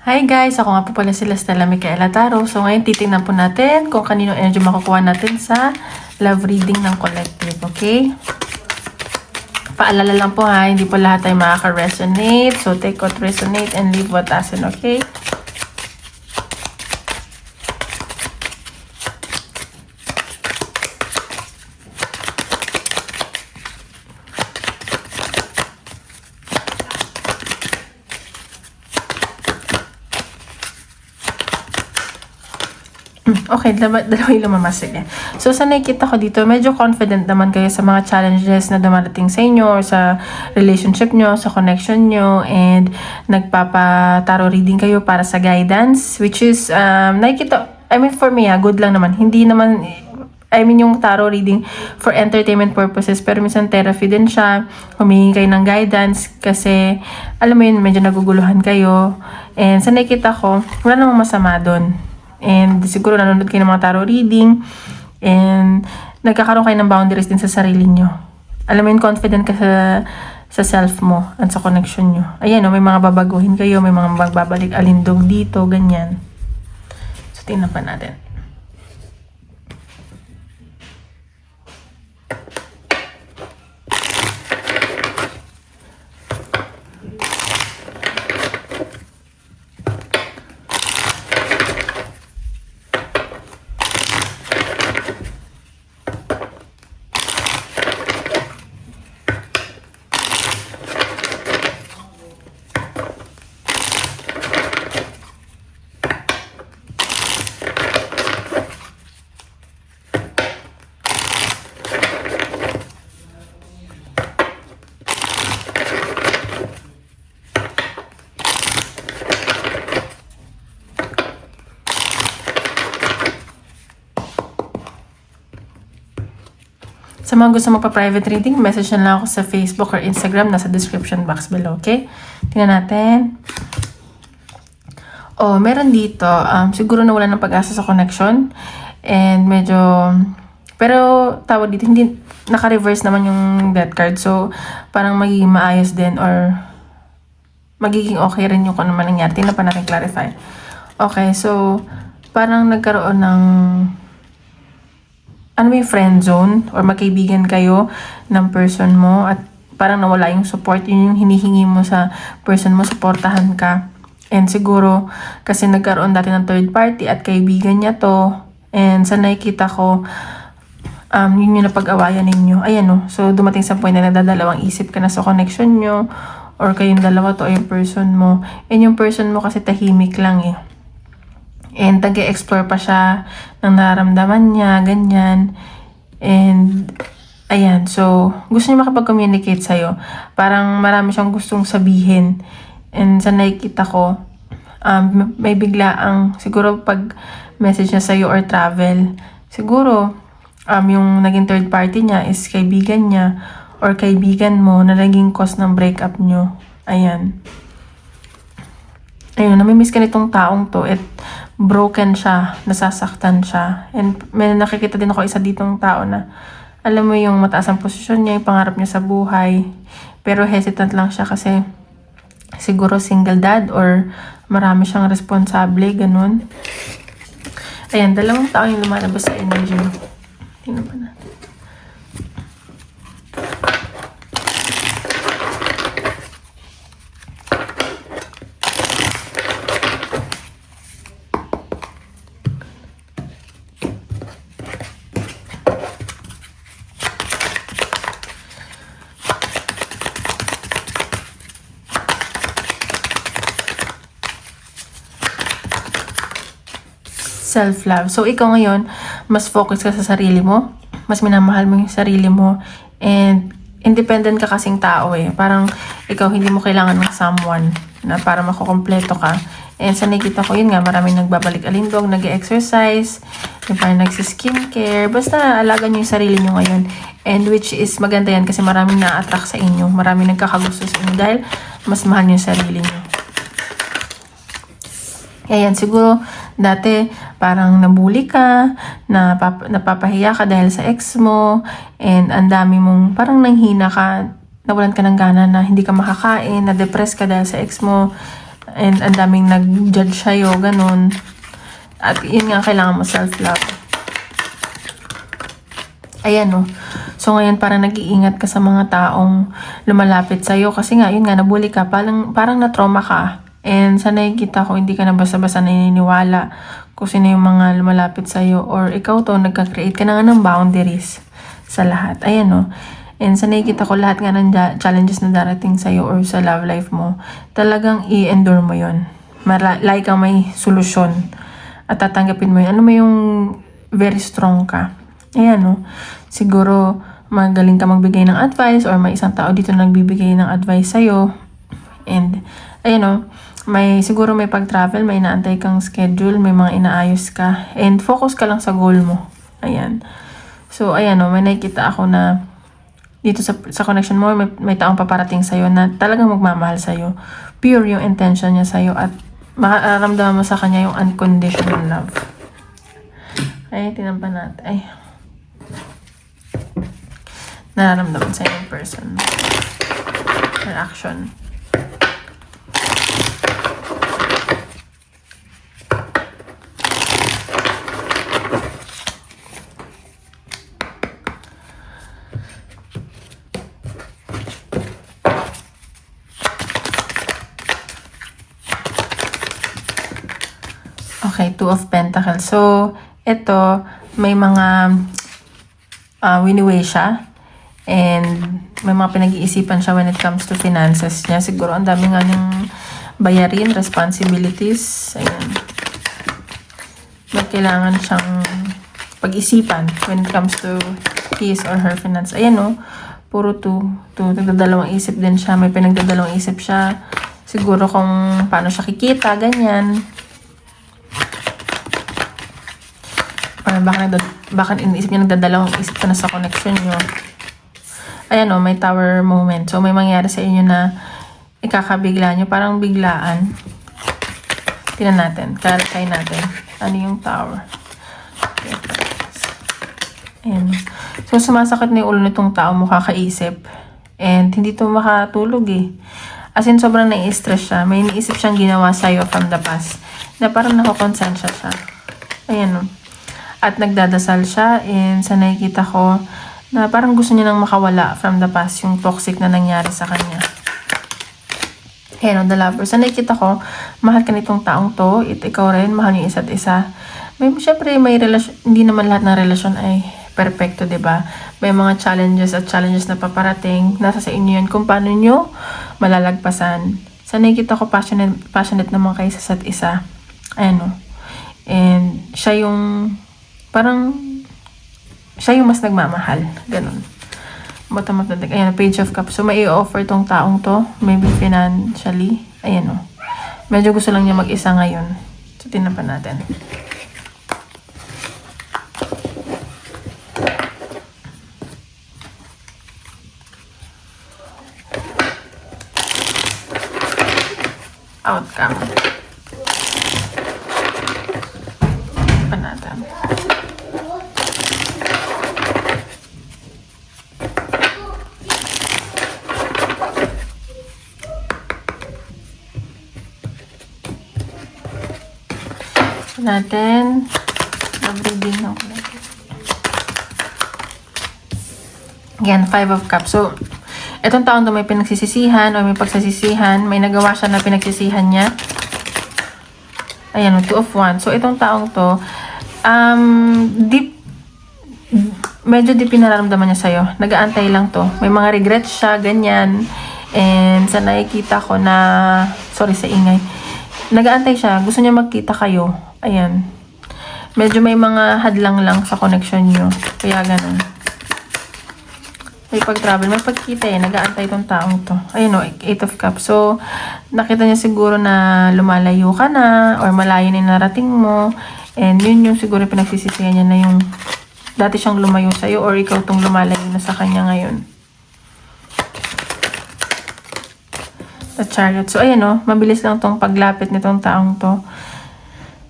Hi guys! Ako nga po pala sila Stella Micaela Taro. So ngayon titingnan po natin kung kanino energy makukuha natin sa love reading ng collective, okay? Paalala lang po ha, hindi po lahat tayo makaka-resonate. So take what resonate and leave what doesn't, okay? Okay, dalawa yung lumabas. Sige. So, sa nakikita ko dito, medyo confident naman kayo sa mga challenges na dumarating sa inyo or sa relationship nyo, sa connection nyo, and nagpapa-tarot reading kayo para sa guidance, which is, nakikita, I mean, for me, good lang naman. Hindi naman, I mean, yung tarot reading for entertainment purposes, pero minsan therapy din siya. Humingi kayo ng guidance kasi, alam mo yun, medyo naguguluhan kayo. And sa nakikita ko, wala namang masama doon. And siguro nanonood kayo ng mga tarot reading and nagkakaroon kayo ng boundaries din sa sarili nyo. Alam mo yun, confident ka sa self mo at sa connection nyo. Ayan, may mga babaguhin kayo, may mga magbabalik alindog dito, ganyan. So, tingnan pa natin. Sa mga gusto magpa-private reading, message na lang ako sa Facebook or Instagram. Nasa description box below, okay? Tingnan natin. Oh, meron dito. Siguro nawala ng pag-asa sa connection. And medyo... Pero tawag dito, hindi... Naka-reverse naman yung death card. So, parang magiging maayos din or... Magiging okay rin yung kung ano man nangyari. Tingnan pa natin clarify. Okay, so... Parang nagkaroon ng... Ano yung friend zone or magkaibigan kayo ng person mo at parang nawala yung support, yun yung hinihingi mo sa person mo, supportahan ka. And siguro, kasi nagkaroon dati ng third party at kaibigan niya to, and sa nakikita ko, yun yung napag-awayan ninyo. Ayan o, so dumating sa point na nadadalawang isip ka na sa connection nyo, or kayong dalawa to ay yung person mo. And yung person mo kasi tahimik lang eh. And nag-explore pa siya ng nararamdaman niya, ganyan. And, ayan. So, gusto niya makapag-communicate sa'yo. Parang marami siyang gustong sabihin. And sa nakikita ko, may bigla ang, siguro pag message niya sa'yo or travel, siguro, yung naging third party niya is kaibigan niya or kaibigan mo na naging cause ng breakup niyo. Ayan. Ayun, namimiss ka nitong taong to at broken siya, nasasaktan siya. And may nakikita din ako isa ditong tao na alam mo yung mataas ang posisyon niya, yung pangarap niya sa buhay. Pero hesitant lang siya kasi siguro single dad or marami siyang responsable, ganun. Ayan, dalawang tao yung lumalabas sa energy mo. Tingnan pa natin. Self-love. So, ikaw ngayon, mas focus ka sa sarili mo. Mas minamahal mo yung sarili mo. And, independent ka kasing tao eh. Parang, ikaw hindi mo kailangan ng someone na para makukompleto ka. And sa nakikita ko, yun nga, maraming nagbabalik alindog, nag-exercise, yung parang nagsiskincare. Basta, alaga nyo yung sarili nyo ngayon. And which is, maganda yan kasi maraming na-attract sa inyo. Maraming nagkakagusto sa inyo dahil mas mahal nyo yung sarili nyo. Ayan, siguro dati parang nabuli ka, napapahiya ka dahil sa ex mo, and ang dami mong parang nanghina ka, nawalan ka ng gana na hindi ka makakain, na-depress ka dahil sa ex mo, And ang daming nag-judge sa'yo, ganun. At yun nga, kailangan mo self-love. Ayan, no. So, ngayon, parang nag-iingat ka sa mga taong lumalapit sa'yo. Kasi nga, yun nga, nabully ka. Parang na-trauma ka. And sa nakikita ko, hindi ka na basta-basta naniniwala kung sino yung mga lumalapit sa'yo. Or ikaw to, nagka-create ka na nga ng boundaries sa lahat. Ayan, no. And sa nakikita ko, lahat nga ng challenges na darating sa'yo or sa love life mo, talagang i-endure mo yun. Like kang may solusyon. At tatanggapin mo yun. Ano mo yung very strong ka. Ayan, no. Siguro, magaling ka magbigay ng advice or may isang tao dito na nagbibigay ng advice sa'yo. And, ayan, no. Siguro may pag-travel, may inaantay kang schedule, may mga inaayos ka. And focus ka lang sa goal mo. Ayan. So, ayan, no. May nakikita ako na dito sa connection mo, may taong paparating sa'yo na talagang magmamahal sa'yo. Pure yung intention niya sa'yo at makaramdaman mo sa kanya yung unconditional love. Ay, tinampan natin. Ay. Nararamdaman sa'yo yung person. Or action. Okay, Two of Pentacles. So, ito, may mga wini-weigh siya. And may mga pinag-iisipan siya when it comes to finances niya. Siguro ang dami nga ng bayarin, responsibilities. Ayan. May kailangan siyang pag-isipan when it comes to his or her finance. Ayan, no? Puro nagdadalawang isip din siya. May pinagdadalawang isip siya. Siguro kung paano siya kikita, ganyan. Baka iniisip niya nagdadalawang isip ka na sa connection niyo. Ayan, o, may tower moment. So, may mangyari sa inyo na ikakabigla nyo. Parang biglaan. Tingnan natin. Kaya natin. Ano yung tower? Ayan. So, sumasakit na yung ulo nitong tao mo kakaisip. And hindi to makatulog eh. As in, sobrang nai-stress siya. May iniisip siyang ginawa sa'yo from the past. Na parang nakakonsensya siya. Ayan, o. At nagdadasal siya. And sa nakikita ko, na parang gusto niya nang makawala from the past, yung toxic na nangyari sa kanya. Ayan, the lover. Sa nakikita ko, mahal ka nitong taong to, ikaw rin, mahal niyo isa't isa. Syempre, may relasyon, hindi naman lahat ng relasyon ay perfecto, diba? May mga challenges na paparating, nasa sa inyo yan kung paano nyo malalagpasan. Sa nakikita ko, passionate naman kayo sa isa't isa. Ayan, o. And siya yung mas nagmamahal. Ganun. Bottom of the deck. Ayan, Page of Cups. So, may i-offer tong taong to. Maybe financially. Ayan, o. Medyo gusto lang niya mag-isa ngayon. So, tingnan pa natin. Outcome. Pa natin. Natin. Nag-reading ako. Yan, 5 of Cups. So, itong taon to may pinagsisisihan o may pagsasisihan. May nagawa siya na pinagsisihan niya. Ayan, 2 of Wands. So, itong taong to, medyo deep nararamdaman niya sa'yo. Nag-aantay lang to. May mga regrets siya, ganyan. And sa nakikita ko na, sorry sa ingay, nag-aantay siya. Gusto niya magkita kayo. Ayan. Medyo may mga hadlang lang sa connection niyo. Kaya ganun. May pag-travel, may pagkita eh. Nag-aantay tong taong to. Ayun o, 8 of Cups. So, nakita niya siguro na lumalayo ka na or malayo na yung narating mo. And yun yung siguro pinagsisisihan niya na yung dati siyang lumayo sa'yo or ikaw tong lumalayo na sa kanya ngayon. The Chariot. So, ayan o, mabilis lang tong paglapit nitong taong to.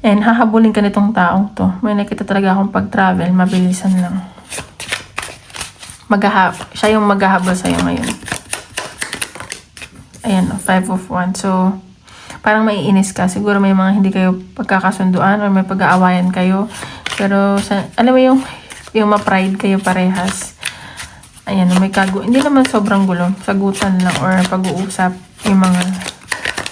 And hahabulin ka nitong taong to. May nakita talaga akong pag-travel, mabilisan lang. Siya yung maghahabol sa'yo ngayon. Ayan, 5 of Wands. So, parang maiinis ka. Siguro may mga hindi kayo pagkakasunduan or may pag-aawayan kayo. Pero, alam mo yung ma-pride kayo parehas. Ayan, may hindi naman sobrang gulo. Sagutan lang or pag-uusap yung mga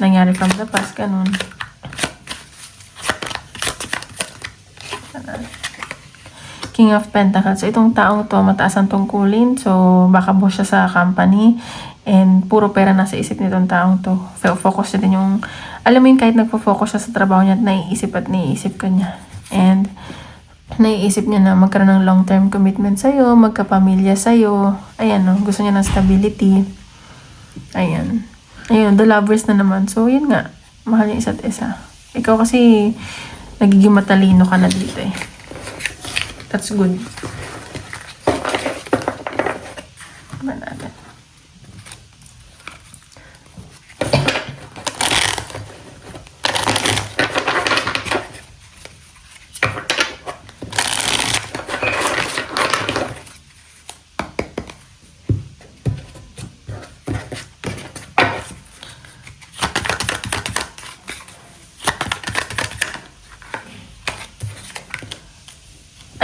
nangyari from the past, ganun. King of Pentacles. So, itong taong to, mataas ang tungkulin. So, baka boss siya sa company. And, puro pera nasa isip nitong taong to. Focus niya din yung, alam mo yun, kahit nagpo-focus siya sa trabaho niya at naiisip ka niya. And, naiisip niya na magkaroon ng long-term commitment sa'yo, magkapamilya sa'yo. Ayan, no? Gusto niya ng stability. Ayan. Ayun, the lovers na naman. So, yun nga. Mahal yung isa't isa. Ikaw kasi, nagiging matalino ka na dito eh. That's good. Tignan natin.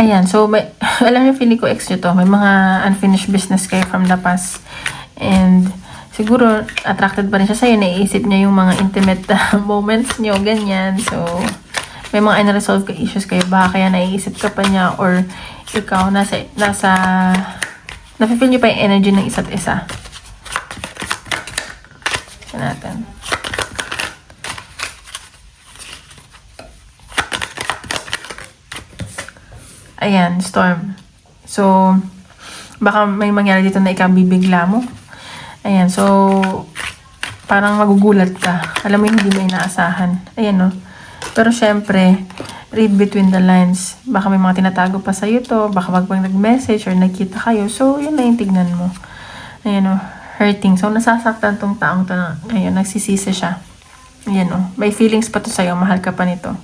Ayan, so alam niyo, feeling ko ex nyo to. May mga unfinished business kayo from the past. And siguro attracted pa rin siya sa'yo. Naiisip niya yung mga intimate moments nyo, ganyan. So, may mga unresolved issues kayo. Baka kaya naiisip ka pa niya or ikaw nafe-feel niyo pa yung energy ng isa't isa. Tignan natin. Ayan, storm. So, baka may mangyari dito na ikabibigla mo. Ayan, so, parang magugulat ka. Alam mo yung hindi mo inaasahan. Ayan, no? Pero syempre, read between the lines. Baka may mga tinatago pa sa'yo to. Baka pag nag-message or nagkita kayo. So, yun na yung tignan mo. Ayan, no? Hurting. So, nasasaktan tong taong to na, ayan, nagsisisi siya. Ayan, no? May feelings pa to sa'yo. Mahal ka pa nito.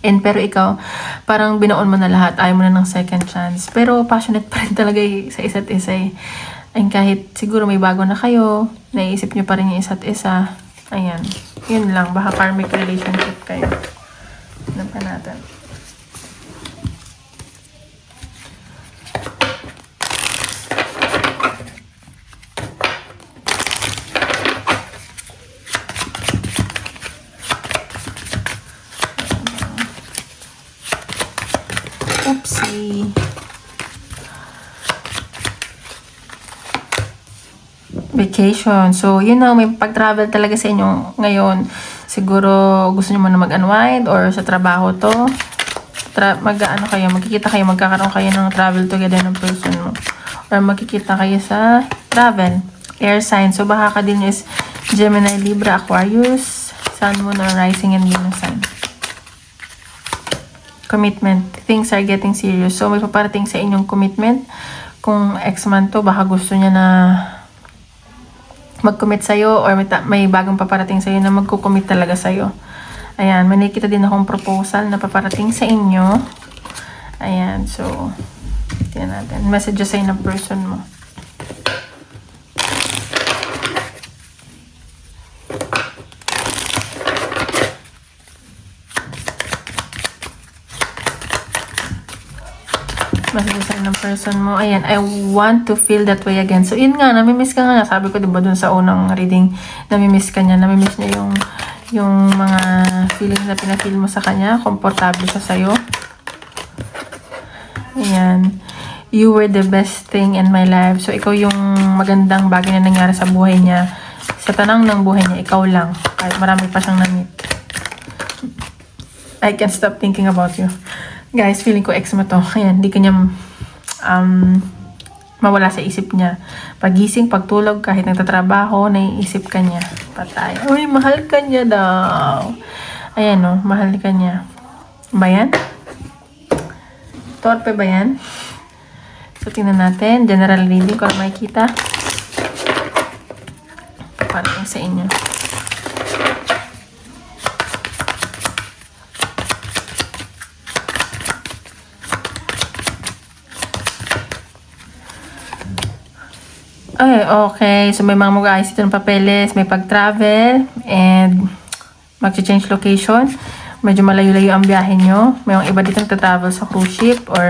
And pero ikaw, parang binoon mo na lahat, ayaw mo na ng second chance. Pero passionate pa rin talaga sa isa't isa eh. And kahit siguro may bago na kayo, naiisip nyo pa rin yung isa't isa. Ayan, yun lang, baka karmic relationship kayo. Ano pa natin? Oopsie. Vacation. So, you know, may pag-travel talaga sa inyo ngayon. Siguro, gusto nyo man na mag-unwind or sa trabaho to. Magkikita kayo, magkakaroon kayo ng travel together ng person mo. Or magkikita kayo sa travel. Air sign. So, baka ka din is Gemini, Libra, Aquarius, Sun, Moon, or Rising and Venus sign. Commitment. Things are getting serious. So, may paparating sa inyong commitment. Kung ex man to, baka gusto niya na mag-commit sa'yo or may bagong paparating sa'yo na magko-commit talaga sa'yo. Ayan, may nakita din akong proposal na paparating sa inyo. Ayan, so, tingnan natin. Messages sa'yo ng person mo. Messages ng person mo. Ayan, I want to feel that way again. So, yun nga, namimiss ka nga. Sabi ko, diba, dun sa unang reading, namimiss ka niya. Namimiss niya yung mga feelings na pinafeel mo sa kanya. Komportable siya sa'yo. Ayan. You were the best thing in my life. So, ikaw yung magandang bagay na nangyari sa buhay niya. Sa tanang ng buhay niya, ikaw lang. Kahit marami pa siyang na-meet. I can't stop thinking about you. Guys, feeling ko ex mo to. Ayan, hindi kanya mawala sa isip niya. Pagising, pagtulog, kahit nagtatrabaho, naiisip ka niya. Patay. Uy, mahal ka niya daw. Ayan, no, mahal ka niya. Ba yan? Torpe ba yan? So, tingnan natin. General reading, kung makikita. Para sa inyo. Ay, okay. So, may mga mag-aayos dito ng papeles, may pag-travel, and mag-change location. Medyo malayo-layo ang biyahe nyo. May mga iba dito nagta-travel sa cruise ship or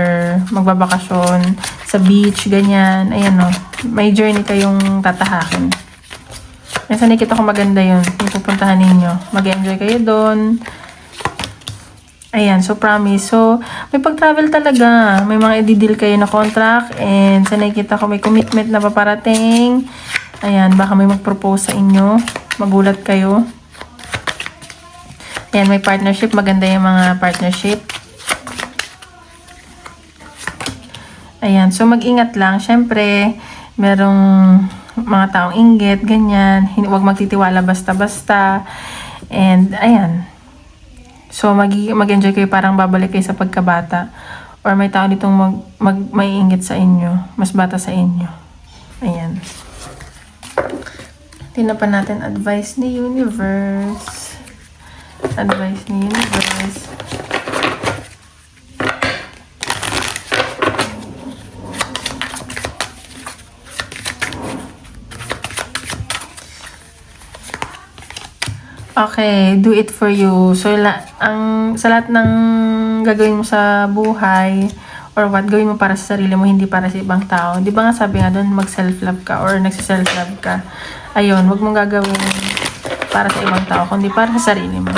magbabakasyon sa beach, ganyan. Ayan o. May journey kayong tatahakin. Minsan nakita ko maganda yun. Yung pupuntahan ninyo. Mag-enjoy kayo doon. Ayan, so promise. So, may pag-travel talaga. May mga i-deal kayo na contract. And sa nakikita ko may commitment na paparating. Ayan, baka may mag-propose sa inyo. Magulat kayo. Ayan, may partnership. Maganda yung mga partnership. Ayan, so mag-ingat lang. Syempre, merong mga taong inggit, ganyan. Huwag magtitiwala basta-basta. And, ayan. So, mag-enjoy kayo, parang babalik kayo sa pagkabata. Or may tao ditong may inggit sa inyo. Mas bata sa inyo. Ayan. Tingnan pa natin advice ni Universe. Advice ni Universe. Okay, do it for you. So, sa lahat ng gagawin mo sa buhay, or what, gawin mo para sa sarili mo, hindi para sa ibang tao. Di ba nga sabi nga doon, mag-self-love ka, or nagsiself-love ka. Ayun, wag mong gagawin para sa ibang tao, kundi para sa sarili mo.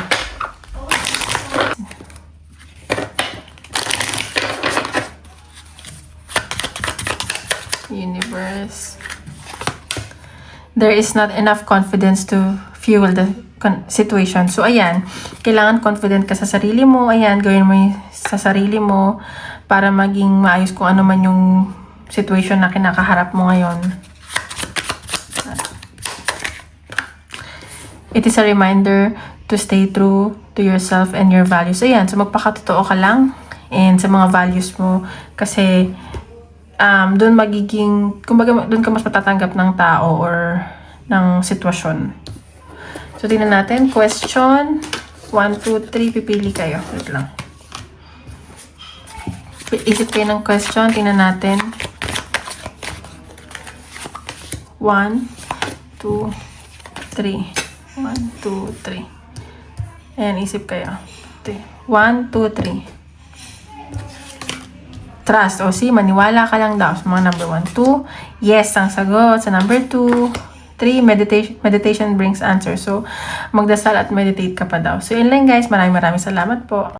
Universe. There is not enough confidence to fuel the situation. So, ayan, kailangan confident ka sa sarili mo. Ayan, gawin mo sa sarili mo para maging maayos kung ano man yung situation na kinakaharap mo ngayon. It is a reminder to stay true to yourself and your values. Ayan, so magpakatotoo ka lang and sa mga values mo kasi doon magiging, kumbaga doon ka mas matatanggap ng tao or ng sitwasyon. So, tingnan natin. Question 1, 2, 3. Pipili kayo. Wait lang. Isip kayo ng question. Tingnan natin. 1, 2, 3. 1, 2, 3. Ayan, isip kayo. 1, 2, 3. Trust. O, see, maniwala ka lang daw sa mga number 1. 2, yes ang sagot. Sa number 2, 3, meditation brings answer. So, magdasal at meditate ka pa daw. So, yun lang guys. Maraming salamat po.